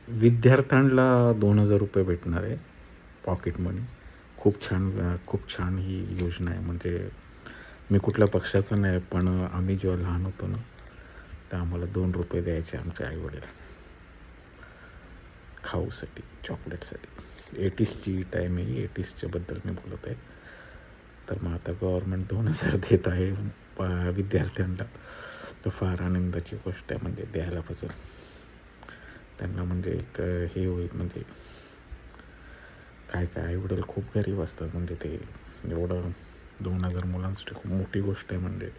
विद्यार्थ्यांना 2,000 रुपये भेटणार आहे पॉकेट मनी. खूप छान ही योजना आहे. म्हणजे मी कुठल्या पक्षाचा नाही, पण आम्ही जेव्हा लहान होतो ना, तर आम्हाला ₹2 द्यायचे आमचे आई-वडील खाऊसाठी, चॉकलेटसाठी. 80sची टाईम आहे, 80sच्या बद्दल मी बोलत आहे. तर मग आता गव्हर्नमेंट 2,000 देत आहे विद्यार्थ्यांना. तर फार आनंदाची गोष्ट आहे, म्हणजे द्यायला पाहिजे. त्यांना म्हणजे एक हे होईल, म्हणजे काय आई-वडील खूप गरीब असतात. म्हणजे ते एवढं 2,000 मुलांसाठी खूप मोठी गोष्ट आहे. म्हणजे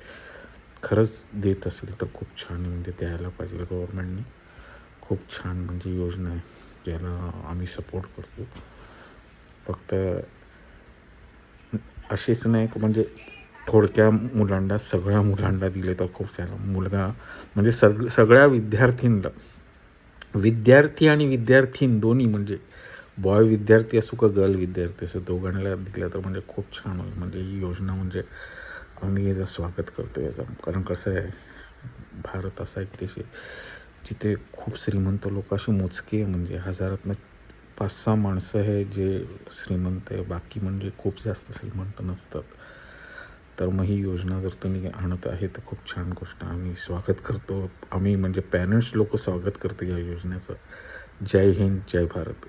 खरंच देत असेल तर खूप छान आहे, म्हणजे द्यायला पाहिजे गव्हर्नमेंटने. खूप छान म्हणजे योजना आहे, ज्याला आम्ही सपोर्ट करतो. फक्त अशीच नाही की म्हणजे थोडक्या मुलांना, सगळ्या मुलांना दिले तर खूप छान. मुलगा म्हणजे सगळ्या विद्यार्थ्यांना, विद्यार्थी आणि विद्यार्थीन दोन्ही, म्हणजे बॉय विद्यार्थी असो का गर्ल विद्यार्थी असो, दोघांना दिलं तर म्हणजे खूप छान होईल. म्हणजे ही योजना म्हणजे आम्ही याचं स्वागत करतो याचं. कारण कसं आहे, भारत असा एक देश आहे जिथे खूप श्रीमंत लोक अशी मोजके, म्हणजे हजारातनं 5-6 माणसं आहे जे श्रीमंत आहे. बाकी म्हणजे खूप जास्त श्रीमंत नसतात. तर मग ही योजना जर तुम्ही आणत आहे तर खूप छान गोष्ट, आम्ही स्वागत करतो. आम्ही म्हणजे पॅरेंट्स लोक स्वागत करतो या योजनेचं. जय हिंद, जय भारत.